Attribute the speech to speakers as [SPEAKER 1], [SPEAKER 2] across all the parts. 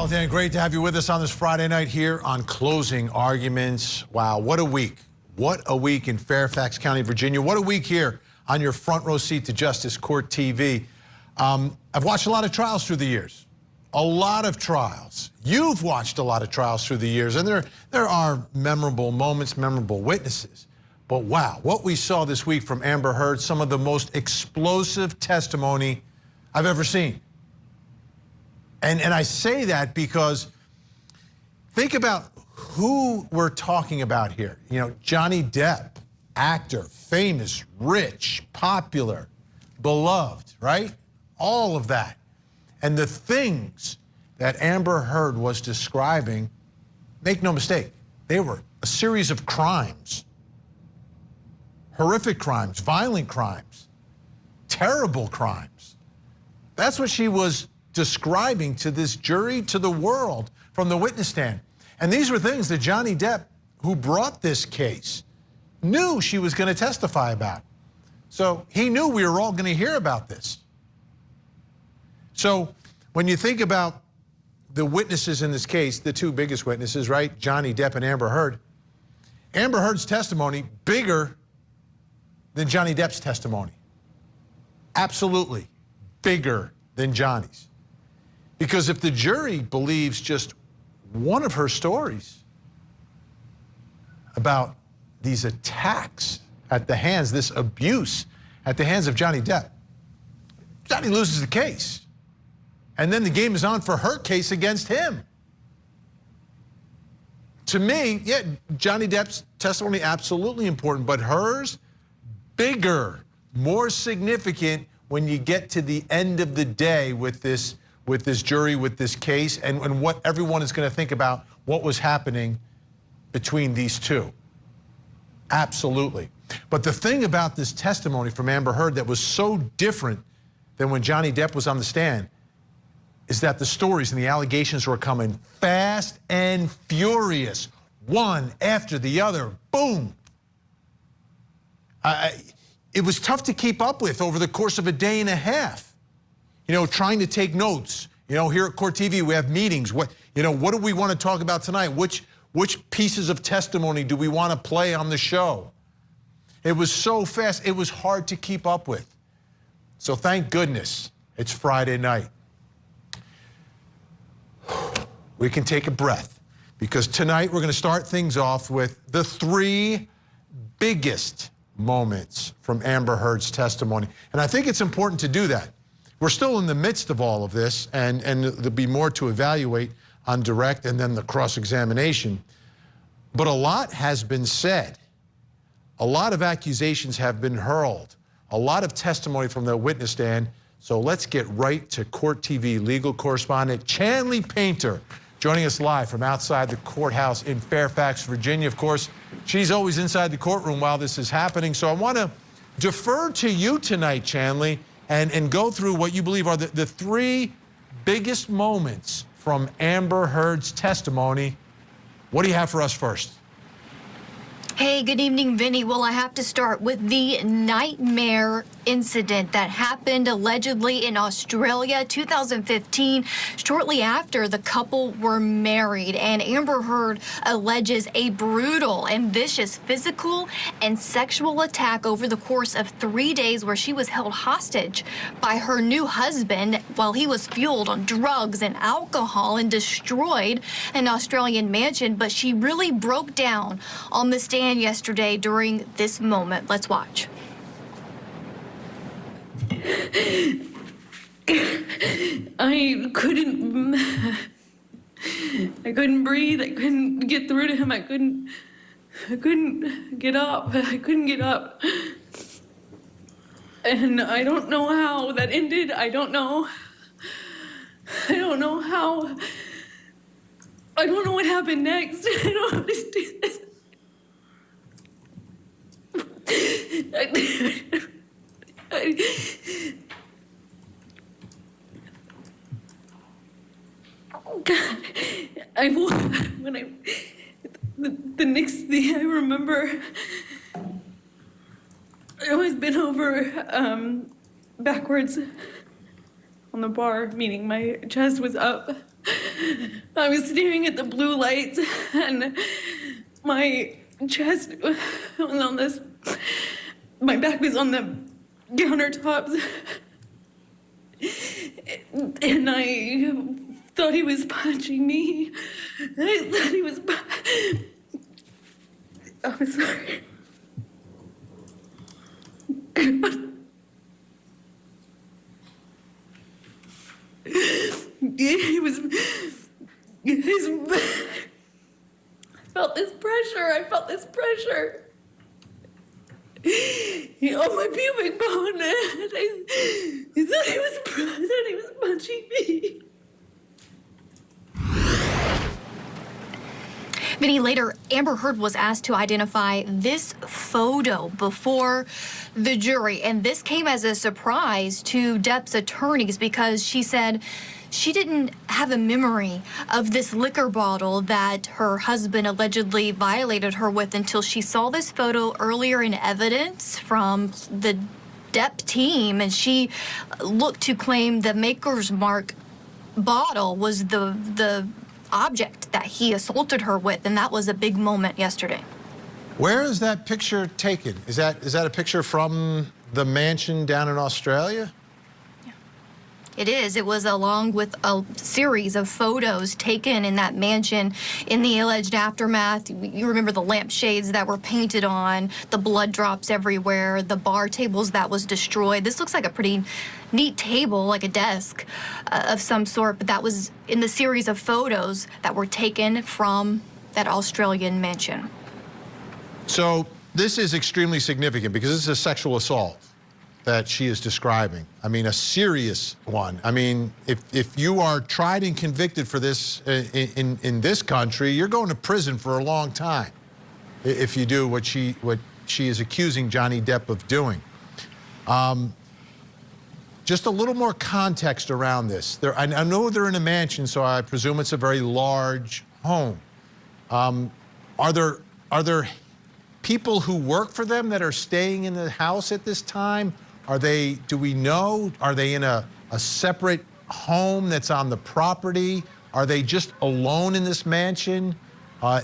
[SPEAKER 1] Well, Dan, great to have you with us on this Friday night here on Closing Arguments. Wow, what a week. What a week in Fairfax County, Virginia. What a week here on your front row seat to Justice Court TV. I've watched a lot of trials through the years. A lot of trials. You've watched a lot of trials through the years, and there are memorable moments, memorable witnesses. But wow, what we saw this week from Amber Heard, some of the most explosive testimony I've ever seen. And I say that because think about who we're talking about here. You know, Johnny Depp, actor, famous, rich, popular, beloved, right? All of that. And the things that Amber Heard was describing, make no mistake, they were a series of crimes. Horrific crimes, violent crimes, terrible crimes. That's what she was describing to this jury, to the world, from the witness stand. And these were things that Johnny Depp, who brought this case, knew she was going to testify about. So he knew we were all going to hear about this. So when you think about the witnesses in this case, the two biggest witnesses, right, Johnny Depp and Amber Heard's testimony bigger than Johnny Depp's testimony. Absolutely bigger than Johnny's. Because if the jury believes just one of her stories about these attacks at the hands, this abuse at the hands of Johnny Depp, Johnny loses the case. And then the game is on for her case against him. To me, yeah, Johnny Depp's testimony absolutely important, but hers bigger, more significant when you get to the end of the day with this jury, with this case, and what everyone is going to think about what was happening between these two. Absolutely. But the thing about this testimony from Amber Heard that was so different than when Johnny Depp was on the stand is that the stories and the allegations were coming fast and furious, one after the other, boom. It was tough to keep up with over the course of a day and a half. You know, trying to take notes. You know, here at Court TV, we have meetings. What do we want to talk about tonight? Which pieces of testimony do we want to play on the show? It was so fast, it was hard to keep up with. So thank goodness it's Friday night. We can take a breath, because tonight we're going to start things off with the three biggest moments from Amber Heard's testimony. And I think it's important to do that. We're still in the midst of all of this, and there'll be more to evaluate on direct and then the cross-examination. But a lot has been said. A lot of accusations have been hurled. A lot of testimony from the witness stand. So let's get right to Court TV legal correspondent Chanley Painter, joining us live from outside the courthouse in Fairfax, Virginia. Of course, she's always inside the courtroom while this is happening. So I want to defer to you tonight, Chanley, and go through what you believe are the three biggest moments from Amber Heard's testimony. What do you have for us first?
[SPEAKER 2] Hey, good evening, Vinny. Well, I have to start with the nightmare incident that happened allegedly in Australia, 2015, shortly after the couple were married. And Amber Heard alleges a brutal and vicious physical and sexual attack over the course of 3 days, where she was held hostage by her new husband while he was fueled on drugs and alcohol and destroyed an Australian mansion. But she really broke down on the stand yesterday during this moment. Let's watch.
[SPEAKER 3] I couldn't breathe. I couldn't get through to him. I couldn't get up. I couldn't get up. And I don't know how that ended. I don't know how. I don't know what happened next. I don't understand this. God, the next thing I remember, I always been over backwards on the bar, meaning my chest was up I was staring at the blue lights, and my chest was on this, my back was on the countertops, and I thought he was punching me. I thought he was I'm sorry. I felt this pressure. On my pubic bone. And he thought he was punching me.
[SPEAKER 2] Vinny, later, Amber Heard was asked to identify this photo before the jury, and this came as a surprise to Depp's attorneys because she said she didn't have a memory of this liquor bottle that her husband allegedly violated her with until she saw this photo earlier in evidence from the Depp team, and she looked to claim the Maker's Mark bottle was the object that he assaulted her with, and that was a big moment yesterday.
[SPEAKER 1] Where is that picture taken? Is that a picture from the mansion down in Australia?
[SPEAKER 2] Yeah. It is. It was along with a series of photos taken in that mansion in the alleged aftermath. You remember the lampshades that were painted on, the blood drops everywhere, the bar tables that was destroyed. This looks like a pretty neat table, like a desk of some sort, but that was in the series of photos that were taken from that Australian mansion.
[SPEAKER 1] So this is extremely significant because this is a sexual assault that she is describing. I mean, a serious one. I mean, if you are tried and convicted for this in this country, you're going to prison for a long time if you do what she is accusing Johnny Depp of doing. Just a little more context around this. I know they're in a mansion, so I presume it's a very large home. Are there people who work for them that are staying in the house at this time? Do we know, are they in a separate home that's on the property? Are they just alone in this mansion?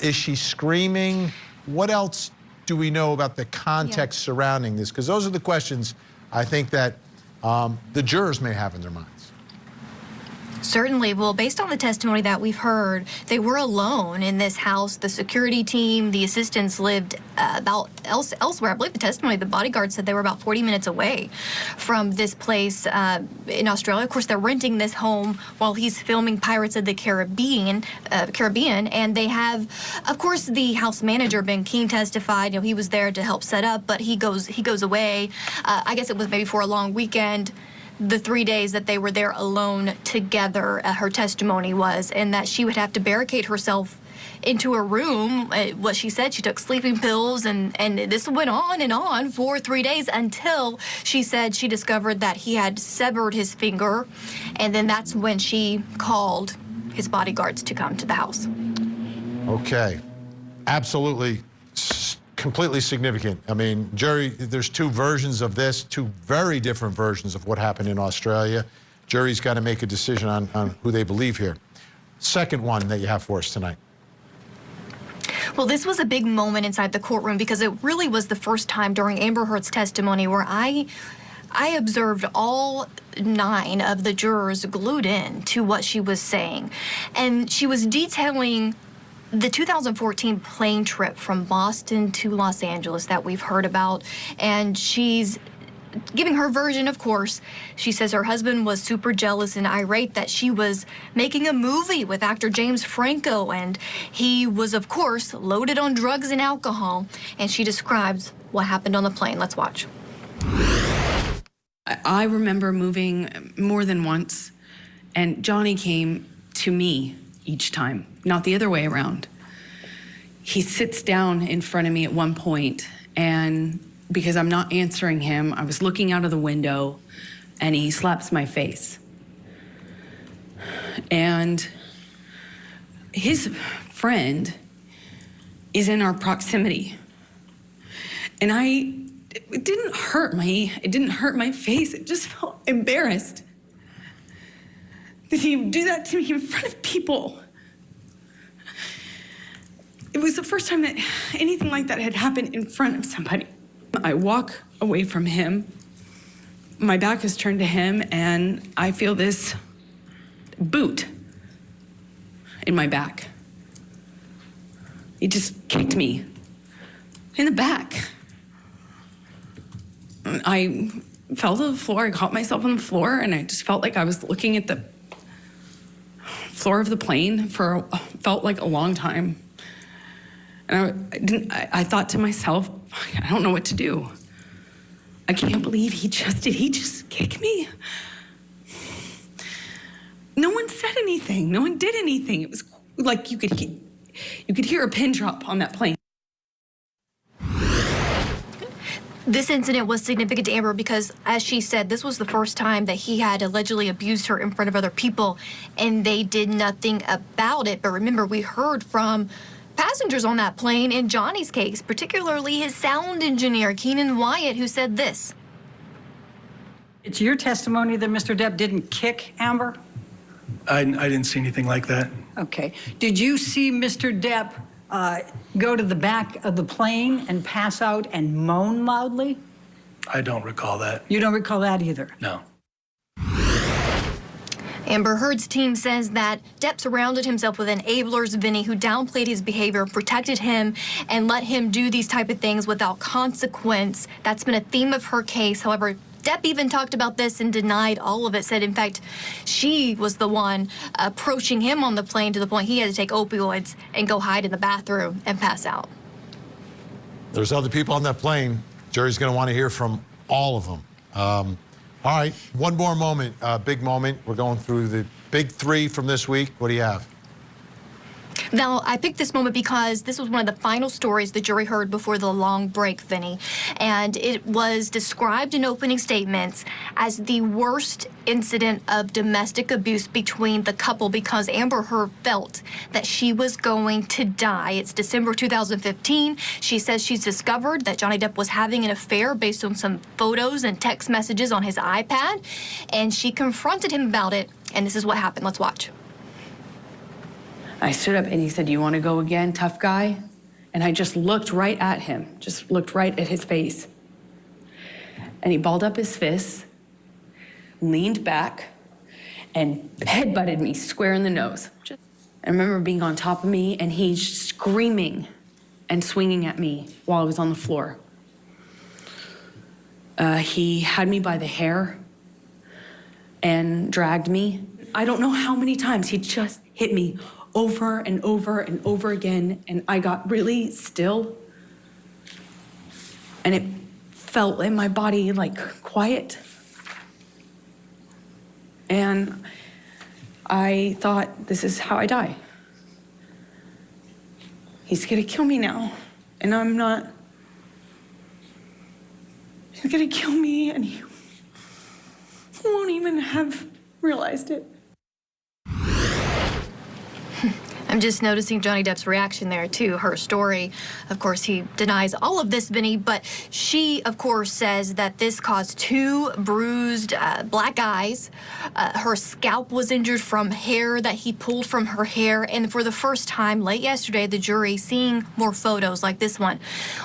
[SPEAKER 1] Is she screaming? What else do we know about the context surrounding this? Because those are the questions I think that the jurors may have in their minds.
[SPEAKER 2] Certainly. Well, based on the testimony that we've heard, they were alone in this house. The security team, the assistants lived about elsewhere. I believe the testimony, the bodyguard said they were about 40 minutes away from this place in Australia. Of course, they're renting this home while he's filming Pirates of the Caribbean, and they have, of course, the house manager, Ben King, testified. You know, he was there to help set up, but he goes away. I guess it was maybe for a long weekend. The 3 days that they were there alone together, her testimony was, and that she would have to barricade herself into a room. What she said, she took sleeping pills, and this went on and on for 3 days until she said she discovered that he had severed his finger, and then that's when she called his bodyguards to come to the house.
[SPEAKER 1] Okay, absolutely. Completely significant. I mean, jury, there's two versions of this, two very different versions of what happened in Australia. Jury's got to make a decision on who they believe here. Second one that you have for us tonight.
[SPEAKER 2] Well, this was a big moment inside the courtroom because it really was the first time during Amber Heard's testimony where I observed all 9 of the jurors glued in to what she was saying. And she was detailing the 2014 plane trip from Boston to Los Angeles that we've heard about, and she's giving her version, of course. She says her husband was super jealous and irate that she was making a movie with actor James Franco, and he was, of course, loaded on drugs and alcohol, and she describes what happened on the plane. Let's watch.
[SPEAKER 4] I remember moving more than once, and Johnny came to me each time, not the other way around. He sits down in front of me at one point, and because I'm not answering him, I was looking out of the window, and he slaps my face. And his friend is in our proximity. And it didn't hurt my face, it just felt embarrassed Did he do that to me in front of people? It was the first time that anything like that had happened in front of somebody. I walk away from him. My back is turned to him, and I feel this boot in my back. He just kicked me in the back. I fell to the floor. I caught myself on the floor, and I just felt like I was looking at the floor of the plane for felt like a long time. And I thought to myself, I don't know what to do. I can't believe did he just kick me? No one said anything. No one did anything. It was like you could hear a pin drop on that plane.
[SPEAKER 2] This incident was significant to Amber because, as she said, this was the first time that he had allegedly abused her in front of other people, and they did nothing about it. But remember, we heard from passengers on that plane in Johnny's case, particularly his sound engineer, Keenan Wyatt, who said this.
[SPEAKER 5] It's your testimony that Mr. Depp didn't kick Amber?
[SPEAKER 6] I didn't see anything like that.
[SPEAKER 5] Okay. Did you see Mr. Depp go to the back of the plane and pass out and moan loudly?
[SPEAKER 6] I don't recall that.
[SPEAKER 5] You don't recall that either?
[SPEAKER 6] No.
[SPEAKER 2] Amber Heard's team says that Depp surrounded himself with enablers, Vinny, who downplayed his behavior, protected him, and let him do these type of things without consequence. That's been a theme of her case. However, Depp even talked about this and denied all of it, said, in fact, she was the one approaching him on the plane to the point he had to take opioids and go hide in the bathroom and pass out.
[SPEAKER 1] There's other people on that plane. Jury's going to want to hear from all of them. All right, one more moment, big moment. We're going through the big three from this week. What do you have?
[SPEAKER 2] Now, I picked this moment because this was one of the final stories the jury heard before the long break, Vinny. And it was described in opening statements as the worst incident of domestic abuse between the couple because Amber Heard felt that she was going to die. It's December 2015. She says she's discovered that Johnny Depp was having an affair based on some photos and text messages on his iPad. And she confronted him about it. And this is what happened. Let's watch.
[SPEAKER 4] I stood up and he said, "You want to go again, tough guy?" And I just looked right at him, just looked right at his face. And he balled up his fists, leaned back, and headbutted me square in the nose. I remember being on top of me and he screaming and swinging at me while I was on the floor. He had me by the hair and dragged me. I don't know how many times he just hit me over and over and over again, and I got really still, and it felt in my body like quiet. And I thought, this is how I die. He's gonna kill me now, and I'm not. He's gonna kill me, and he won't even have realized it.
[SPEAKER 2] I'm just noticing Johnny Depp's reaction there to her story. Of course, he denies all of this, Vinny, but she, of course, says that this caused 2 bruised black eyes. Her scalp was injured from hair that he pulled from her hair. And for the first time late yesterday, the jury seeing more photos like this one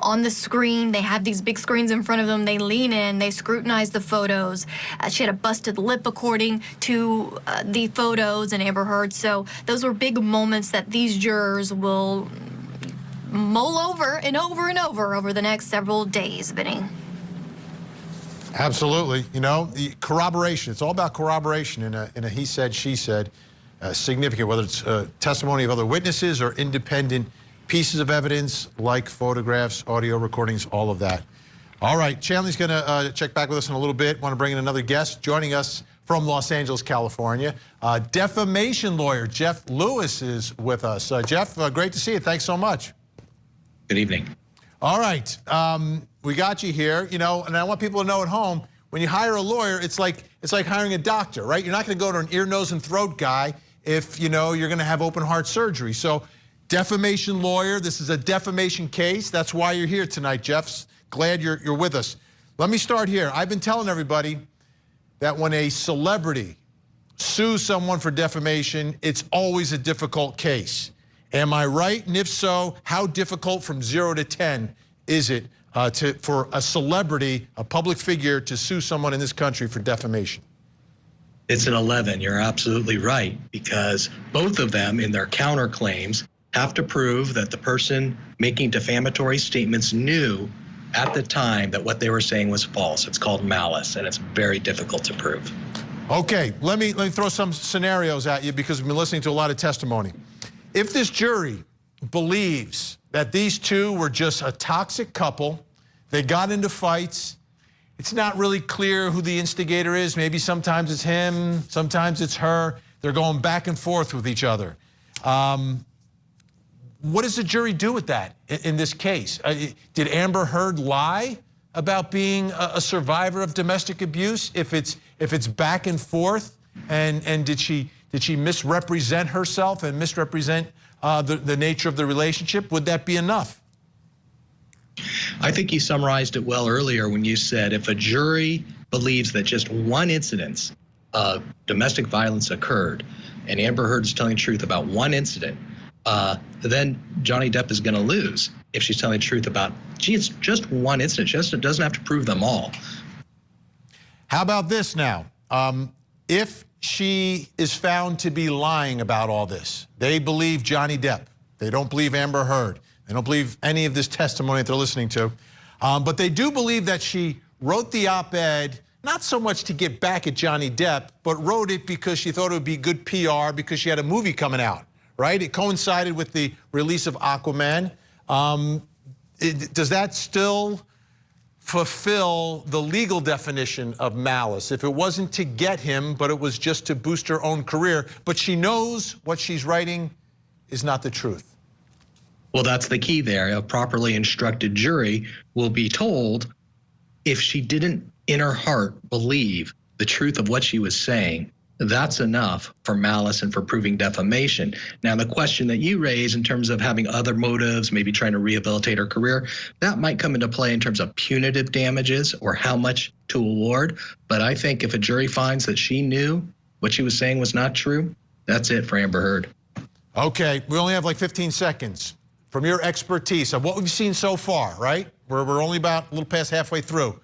[SPEAKER 2] on the screen. They have these big screens in front of them. They lean in, they scrutinize the photos. She had a busted lip according to the photos and Amber Heard. So those were big moments that these jurors will mull over and over the next several days, Vinny.
[SPEAKER 1] Absolutely. You know, the corroboration. It's all about corroboration in a he said, she said, significant, whether it's testimony of other witnesses or independent pieces of evidence like photographs, audio recordings, all of that. All right, Chanley's going to check back with us in a little bit. Want to bring in another guest joining us from Los Angeles, California. Defamation lawyer Jeff Lewis is with us. Jeff, great to see you. Thanks so much.
[SPEAKER 7] Good evening.
[SPEAKER 1] All right, we got you here. You know, and I want people to know at home, when you hire a lawyer, it's like hiring a doctor, right? You're not going to go to an ear, nose, and throat guy if you know you're going to have open heart surgery. So, defamation lawyer. This is a defamation case. That's why you're here tonight, Jeff. Glad you're with us. Let me start here. I've been telling everybody that when a celebrity sue someone for defamation, it's always a difficult case. Am I right? And if so, how difficult from 0 to 10 is it for a celebrity, a public figure, to sue someone in this country for defamation?
[SPEAKER 7] It's an 11. You're absolutely right, because both of them in their counterclaims have to prove that the person making defamatory statements knew at the time that what they were saying was false. It's called malice, and it's very difficult to prove.
[SPEAKER 1] Okay, let me throw some scenarios at you, because we've been listening to a lot of testimony. If this jury believes that these two were just a toxic couple, they got into fights, it's not really clear who the instigator is. Maybe sometimes it's him, sometimes it's her. They're going back and forth with each other. What does the jury do with that in this case? Did Amber Heard lie about being a survivor of domestic abuse? If it's back and forth, and did she misrepresent herself and misrepresent the nature of the relationship? Would that be enough?
[SPEAKER 7] I think you summarized it well earlier when you said if a jury believes that just one incident of domestic violence occurred and Amber Heard is telling the truth about one incident, then Johnny Depp is going to lose. If she's telling the truth about, gee, it's just one incident, it doesn't have to prove them all.
[SPEAKER 1] How about this now? If she is found to be lying about all this, they believe Johnny Depp, they don't believe Amber Heard, they don't believe any of this testimony that they're listening to, but they do believe that she wrote the op-ed not so much to get back at Johnny Depp, but wrote it because she thought it would be good PR because she had a movie coming out, right? It coincided with the release of Aquaman. Does that still fulfill the legal definition of malice? If it wasn't to get him, but it was just to boost her own career, but she knows what she's writing is not the truth.
[SPEAKER 7] Well, that's the key there. A properly instructed jury will be told if she didn't in her heart believe the truth of what she was saying, that's enough for malice and for proving defamation. Now, the question that you raise in terms of having other motives, maybe trying to rehabilitate her career, that might come into play in terms of punitive damages or how much to award. But I think if a jury finds that she knew what she was saying was not true, that's it for Amber Heard.
[SPEAKER 1] Okay, we only have like 15 seconds. From your expertise of what we've seen so far, right? We're only about a little past halfway through.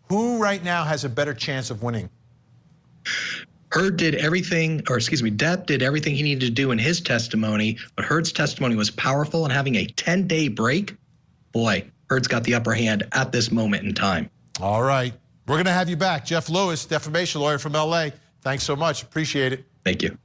[SPEAKER 1] Who right now has a better chance of winning?
[SPEAKER 7] Depp did everything he needed to do in his testimony, but Heard's testimony was powerful, and having a 10-day break, boy, Heard's got the upper hand at this moment in time.
[SPEAKER 1] All right. We're going to have you back. Jeff Lewis, defamation lawyer from LA. Thanks so much. Appreciate it.
[SPEAKER 7] Thank you.